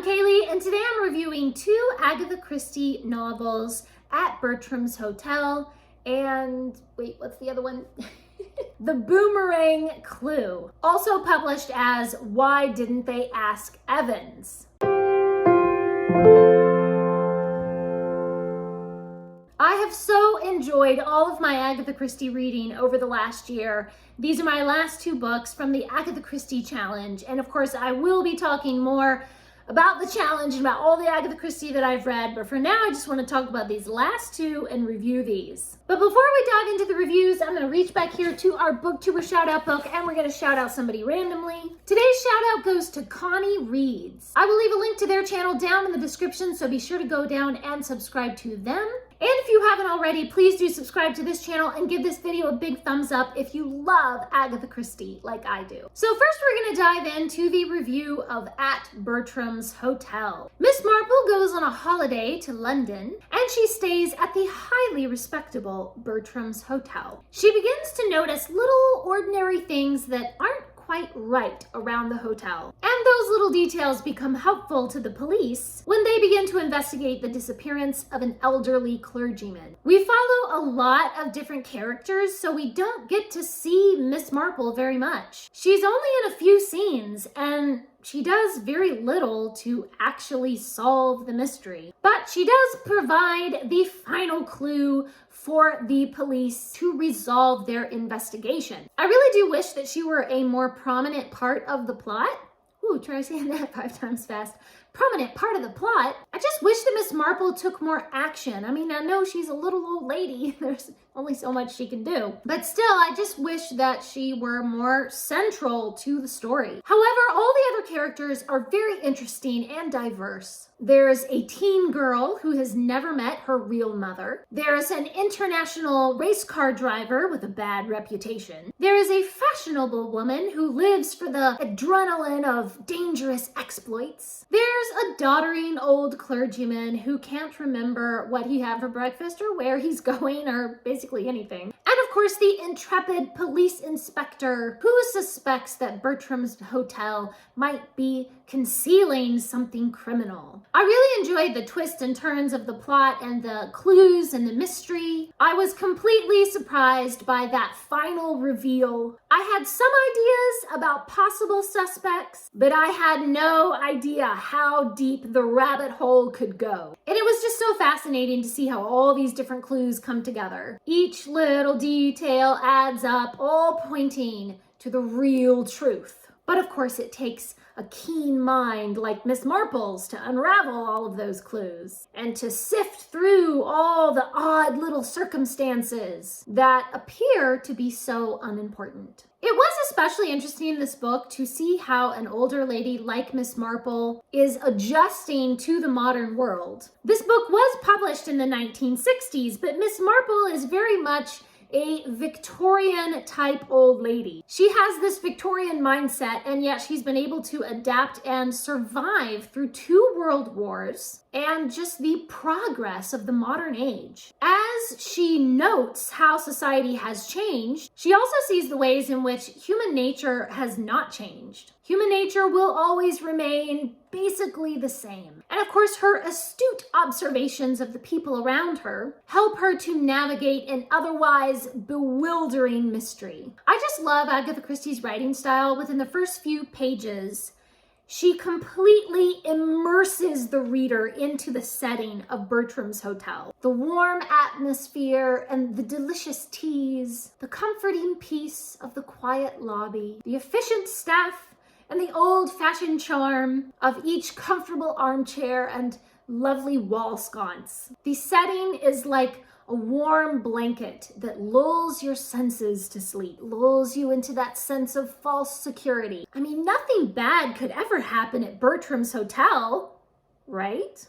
I'm Kaylee, and today I'm reviewing two Agatha Christie novels, At Bertram's Hotel, and wait, what's the other one? The Boomerang Clue, also published as Why Didn't They Ask Evans? I have so enjoyed all of my Agatha Christie reading over the last year. These are my last two books from the Agatha Christie Challenge, and of course I will be talking more about the challenge and about all the Agatha Christie that I've read, but for now I just want to talk about these last two and review these. But before we dive into the reviews, I'm going to reach back here to our Booktuber Shoutout book and we're going to shout out somebody randomly. Today's shout out goes to Connie Reads. I will leave a link to their channel down in the description, so be sure to go down and subscribe to them. And if you haven't already, please do subscribe to this channel and give this video a big thumbs up if you love Agatha Christie like I do. So first we're going to dive into the review of At Bertram's Hotel. Miss Marple goes on a holiday to London and she stays at the highly respectable Bertram's Hotel. She begins to notice little ordinary things that aren't quite right around the hotel. And those little details become helpful to the police when they begin to investigate the disappearance of an elderly clergyman. We follow a lot of different characters, so we don't get to see Miss Marple very much. She's only in a few scenes, and she does very little to actually solve the mystery. But she does provide the final clue for the police to resolve their investigation. I really do wish that she were a more prominent part of the plot. Ooh, try saying that 5 times fast. Prominent part of the plot. I just wish that Miss Marple took more action. I mean, I know she's a little old lady. There's only so much she can do. But still, I just wish that she were more central to the story. However, all the other characters are very interesting and diverse. There's a teen girl who has never met her real mother. There's an international race car driver with a bad reputation. There is a fashionable woman who lives for the adrenaline of dangerous exploits. There's a doddering old clergyman who can't remember what he had for breakfast or where he's going or basically anything. And of course, the intrepid police inspector who suspects that Bertram's hotel might be concealing something criminal. I really enjoyed the twists and turns of the plot and the clues and the mystery. I was completely surprised by that final reveal. I had some ideas about possible suspects, but I had no idea how deep the rabbit hole could go. And it was just so fascinating to see how all these different clues come together. Each little detail adds up, all pointing to the real truth. But of course, it takes a keen mind like Miss Marple's to unravel all of those clues and to sift through all the odd little circumstances that appear to be so unimportant. It was especially interesting in this book to see how an older lady like Miss Marple is adjusting to the modern world. This book was published in the 1960s, but Miss Marple is very much a Victorian type old lady. She has this Victorian mindset, and yet she's been able to adapt and survive through 2 world wars and just the progress of the modern age. As she notes how society has changed, she also sees the ways in which human nature has not changed. Human nature will always remain basically the same. And of course, her astute observations of the people around her help her to navigate an otherwise bewildering mystery. I just love Agatha Christie's writing style. Within the first few pages, she completely immerses the reader into the setting of Bertram's Hotel. The warm atmosphere and the delicious teas, the comforting peace of the quiet lobby, the efficient staff, and the old-fashioned charm of each comfortable armchair and lovely wall sconce. The setting is like a warm blanket that lulls your senses to sleep, lulls you into that sense of false security. I mean, nothing bad could ever happen at Bertram's Hotel, right?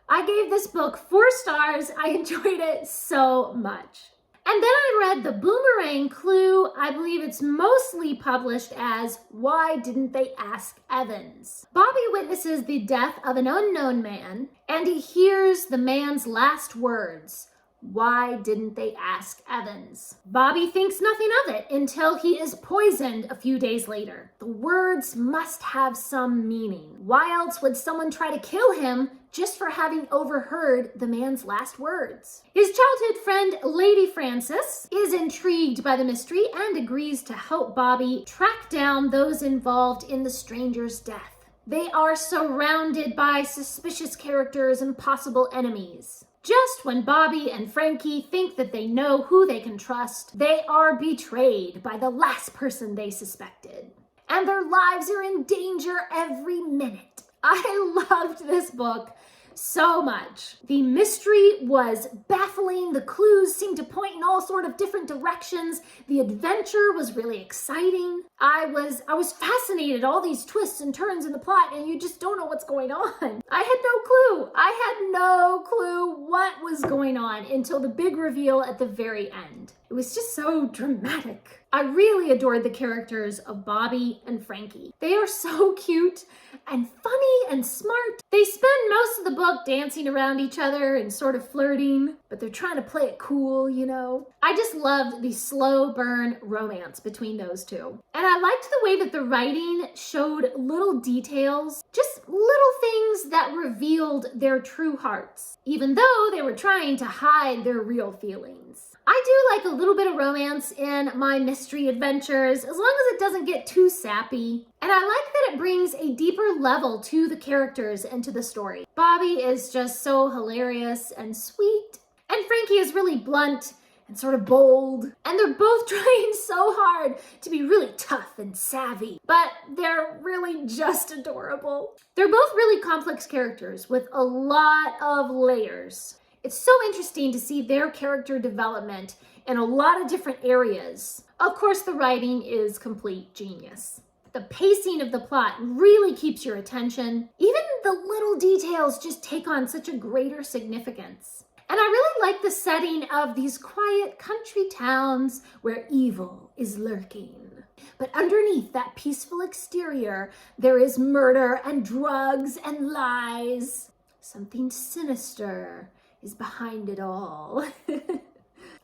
I gave this book 4 stars. I enjoyed it so much. And then I read The Boomerang Clue. I believe it's mostly published as Why Didn't They Ask Evans? Bobby witnesses the death of an unknown man, and he hears the man's last words, Why didn't they ask Evans? Bobby thinks nothing of it until he is poisoned a few days later. The words must have some meaning. Why else would someone try to kill him just for having overheard the man's last words? His childhood friend, Lady Frances, is intrigued by the mystery and agrees to help Bobby track down those involved in the stranger's death. They are surrounded by suspicious characters and possible enemies. Just when Bobby and Frankie think that they know who they can trust, they are betrayed by the last person they suspected. And their lives are in danger every minute. I loved this book so much. The mystery was baffling. The clues seemed to point in all sort of different directions. The adventure was really exciting. I was fascinated, all these twists and turns in the plot, and you just don't know what's going on. I had no clue. I had no clue what was going on until the big reveal at the very end. It was just so dramatic. I really adored the characters of Bobby and Frankie. They are so cute and funny and smart. They spend most of the book dancing around each other and sort of flirting, but they're trying to play it cool, you know? I just loved the slow burn romance between those two. And I liked the way that the writing showed little details, just little things that revealed their true hearts, even though they were trying to hide their real feelings. I do like a little bit of romance in my mystery adventures, as long as it doesn't get too sappy. And I like that it brings a deeper level to the characters and to the story. Bobby is just so hilarious and sweet, and Frankie is really blunt and sort of bold. And they're both trying so hard to be really tough and savvy, but they're really just adorable. They're both really complex characters with a lot of layers. It's so interesting to see their character development in a lot of different areas. Of course, the writing is complete genius. The pacing of the plot really keeps your attention. Even the little details just take on such a greater significance. And I really like the setting of these quiet country towns where evil is lurking. But underneath that peaceful exterior, there is murder and drugs and lies. Something sinister is behind it all.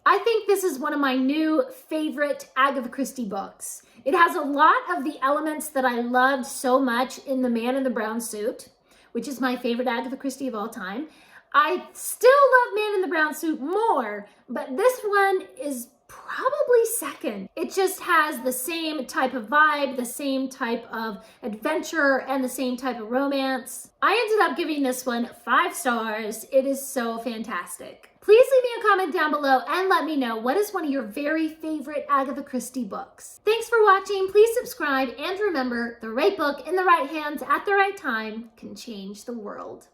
I think this is one of my new favorite Agatha Christie books. It has a lot of the elements that I loved so much in The Man in the Brown Suit, which is my favorite Agatha Christie of all time. I still love Man in the Brown Suit more, but this one is probably second. It just has the same type of vibe, the same type of adventure, and the same type of romance. I ended up giving this one 5 stars. It is so fantastic. Please leave me a comment down below and let me know what is one of your very favorite Agatha Christie books. Thanks for watching. Please subscribe, and remember, the right book in the right hands at the right time can change the world.